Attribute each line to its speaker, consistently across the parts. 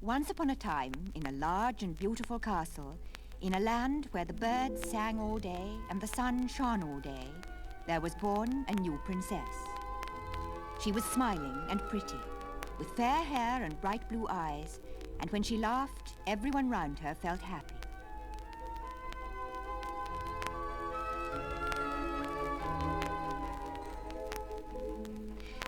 Speaker 1: Once upon a time, in a large and beautiful castle, in a land where the birds sang all day and the sun shone all day, there was born a new princess. She was smiling and pretty, with fair hair and bright blue eyes, and when she laughed, everyone round her felt happy.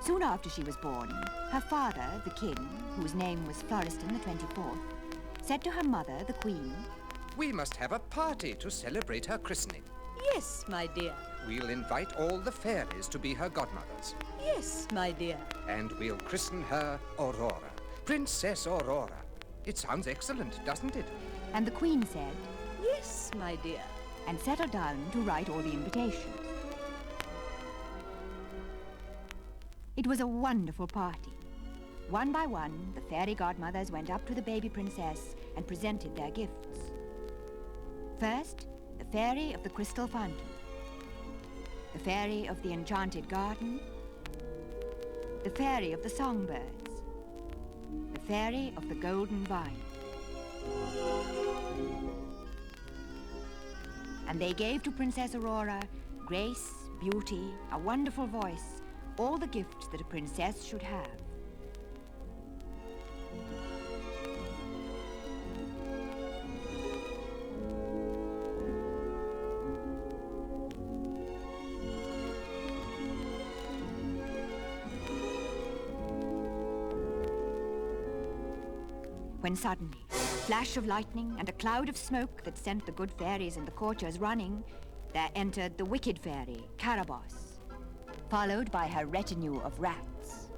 Speaker 1: Soon after she was born, her father, the king, whose name was Florestan the 24th, said to her mother, the queen,
Speaker 2: "We must have a party to celebrate her christening.
Speaker 3: Yes, my dear.
Speaker 2: We'll invite all the fairies to be her godmothers.
Speaker 3: Yes, my dear.
Speaker 2: And we'll christen her Aurora, Princess Aurora. It sounds excellent, doesn't it?"
Speaker 1: And the queen said,
Speaker 3: Yes, my dear.
Speaker 1: and settled down to write all the invitations. It was a wonderful party. One by one, the fairy godmothers went up to the baby princess and presented their gifts. First, the fairy of the crystal fountain, the fairy of the enchanted garden, the fairy of the songbirds, the fairy of the golden vine. And they gave to Princess Aurora grace, beauty, a wonderful voice, all the gifts that a princess should have. When suddenly, a flash of lightning and a cloud of smoke that sent the good fairies and the courtiers running, there entered the wicked fairy, Caraboss, followed by her retinue of rats.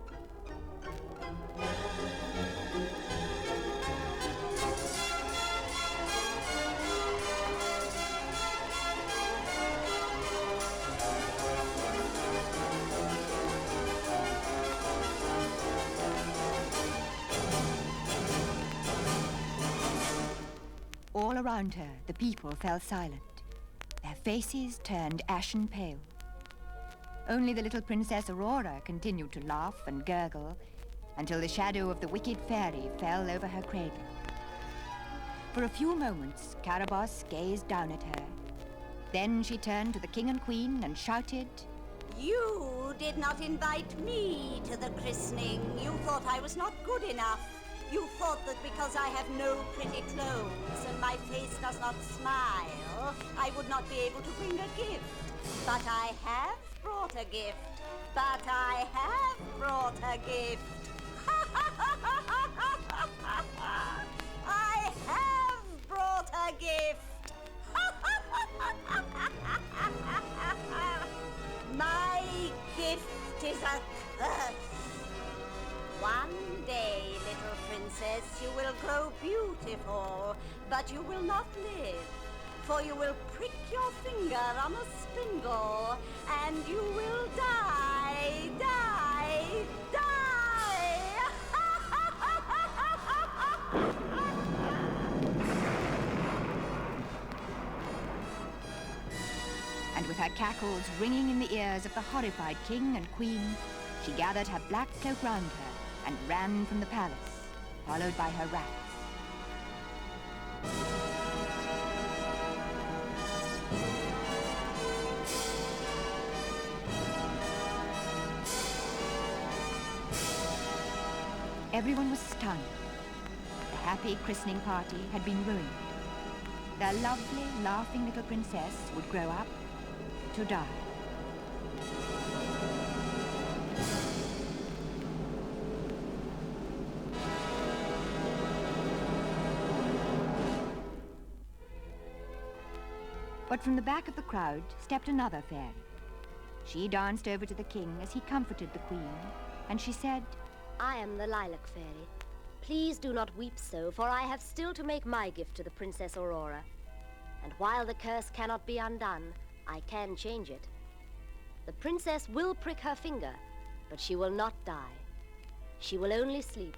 Speaker 1: All around her, the people fell silent. Their faces turned ashen pale. Only the little Princess Aurora continued to laugh and gurgle until the shadow of the wicked fairy fell over her cradle. For a few moments, Caraboss gazed down at her. Then she turned to the king and queen and shouted,
Speaker 4: "You did not invite me to the christening. You thought I was not good enough. You thought that because I have no pretty clothes and my face does not smile, I would not be able to bring a gift. But I have brought a gift. But I have brought a gift. I have brought a gift. My gift is a curse. One day, little princess, you will grow beautiful, but you will not live. For you will prick your finger on a spindle, and you will die, die, die!
Speaker 1: And with her cackles ringing in the ears of the horrified king and queen, she gathered her black cloak round her and ran from the palace, followed by her rats. Everyone was stunned. The happy christening party had been ruined. Their lovely, laughing little princess would grow up to die. But from the back of the crowd stepped another fairy. She danced over to the king as he comforted the queen, and she said,
Speaker 5: I am the Lilac Fairy. Please do not weep so, for I have still to make my gift to the Princess Aurora. And while the curse cannot be undone, I can change it. The princess will prick her finger, but she will not die. She will only sleep,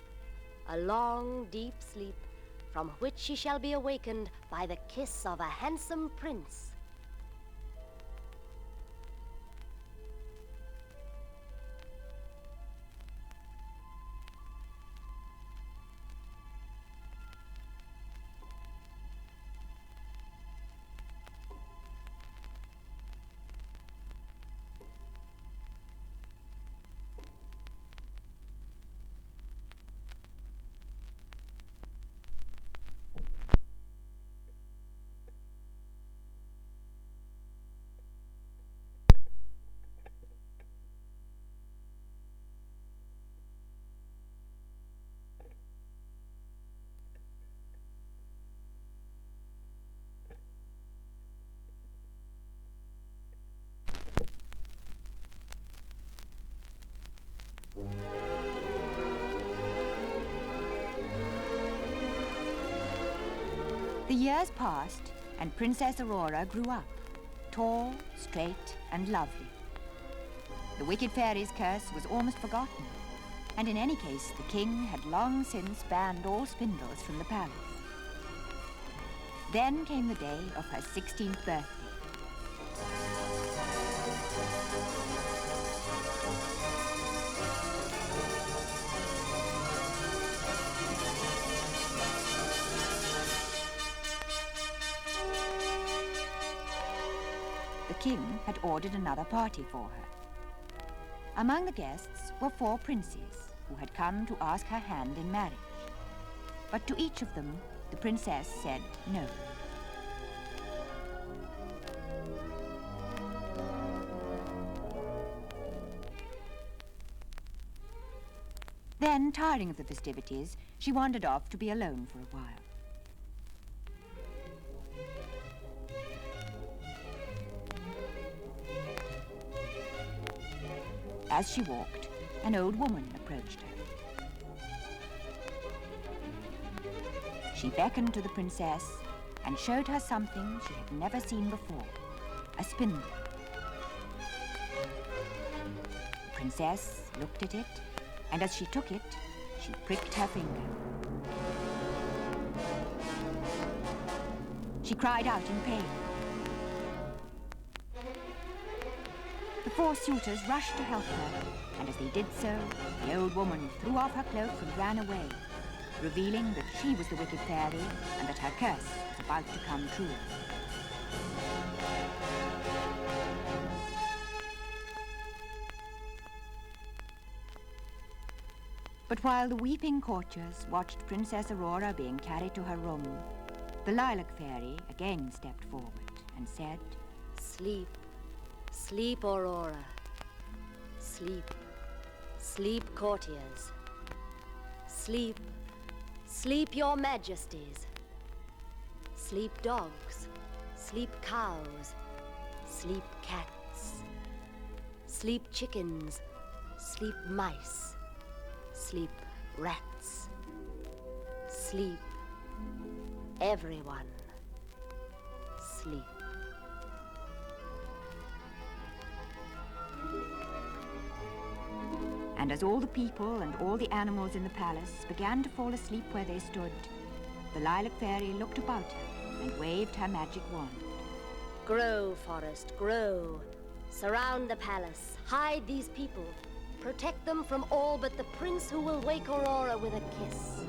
Speaker 5: a long, deep sleep, from which she shall be awakened by the kiss of a handsome prince.
Speaker 1: The years passed, and Princess Aurora grew up, tall, straight, and lovely. The wicked fairy's curse was almost forgotten, and in any case, the king had long since banned all spindles from the palace. Then came the day of her 16th birthday. The king had ordered another party for her. Among the guests were 4 princes who had come to ask her hand in marriage. But to each of them, the princess said no. Then, tiring of the festivities, she wandered off to be alone for a while. As she walked, an old woman approached her. She beckoned to the princess and showed her something she had never seen before, a spindle. The princess looked at it, and as she took it, she pricked her finger. She cried out in pain. The 4 suitors rushed to help her, and as they did so, the old woman threw off her cloak and ran away, revealing that she was the wicked fairy and that her curse was about to come true. But while the weeping courtiers watched Princess Aurora being carried to her room, the Lilac Fairy again stepped forward and said,
Speaker 5: Sleep, sleep, Aurora. Sleep, sleep, courtiers. Sleep, sleep, your majesties. Sleep, dogs. Sleep, cows. Sleep, cats. Sleep, chickens. Sleep, mice. Sleep, rats. Sleep, everyone. Sleep.
Speaker 1: And as all the people and all the animals in the palace began to fall asleep where they stood, the Lilac Fairy looked about her and waved her magic wand.
Speaker 5: Grow, forest, grow. Surround the palace. Hide these people. Protect them from all but the prince who will wake Aurora with a kiss.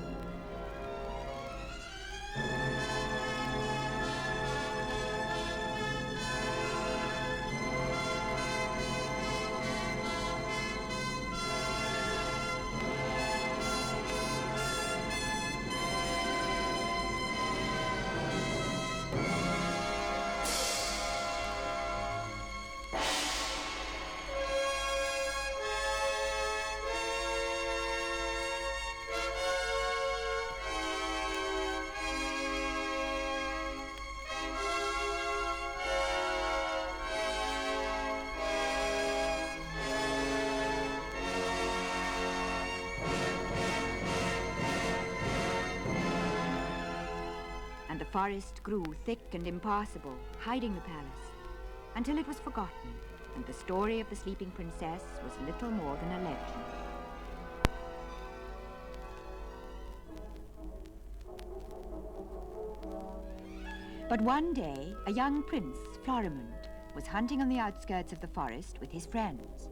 Speaker 1: forest grew thick and impassable, hiding the palace, until it was forgotten, and the story of the sleeping princess was little more than a legend. But one day, a young prince, Florimond, was hunting on the outskirts of the forest with his friends.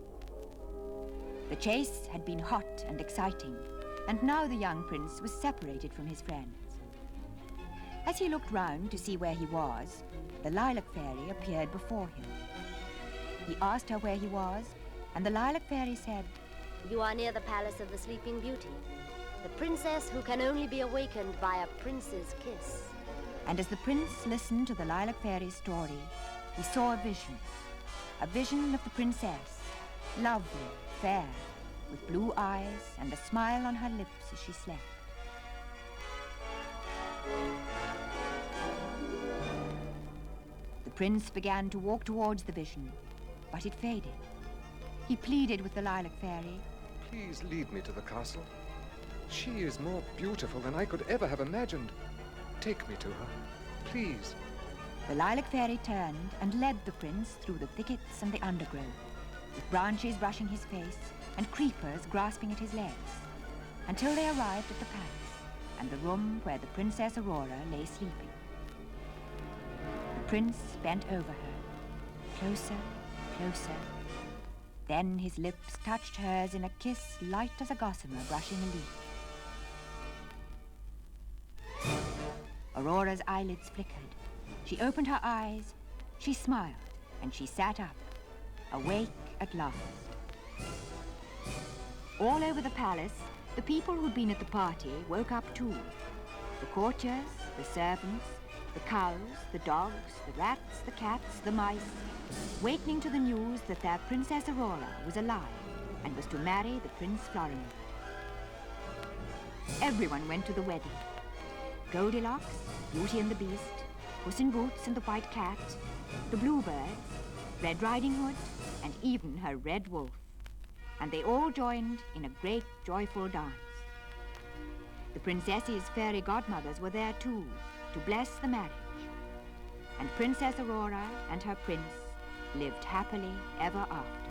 Speaker 1: The chase had been hot and exciting, and now the young prince was separated from his friends. As he looked round to see where he was, the Lilac Fairy appeared before him. He asked her where he was, and the Lilac Fairy said,
Speaker 5: You are near the palace of the Sleeping Beauty, the princess who can only be awakened by a prince's kiss.
Speaker 1: And as the prince listened to the Lilac Fairy's story, he saw a vision of the princess, lovely, fair, with blue eyes and a smile on her lips as she slept. The prince began to walk towards the vision, but it faded. He pleaded with the Lilac Fairy.
Speaker 2: Please lead me to the castle. She is more beautiful than I could ever have imagined. Take me to her, please.
Speaker 1: The Lilac Fairy turned and led the prince through the thickets and the undergrowth, with branches brushing his face and creepers grasping at his legs, until they arrived at the palace and the room where the Princess Aurora lay sleeping. The prince bent over her, closer, closer. Then his lips touched hers in a kiss light as a gossamer brushing a leaf. Aurora's eyelids flickered. She opened her eyes, she smiled, and she sat up, awake at last. All over the palace, the people who'd been at the party woke up too. The courtiers, the servants, the cows, the dogs, the rats, the cats, the mice, wakening to the news that their Princess Aurora was alive and was to marry the Prince Florimond. Everyone went to the wedding. Goldilocks, Beauty and the Beast, Puss in Boots and the White Cat, the Bluebirds, Red Riding Hood, and even her red wolf. And they all joined in a great joyful dance. The princess's fairy godmothers were there too, to bless the marriage. And Princess Aurora and her prince lived happily ever after.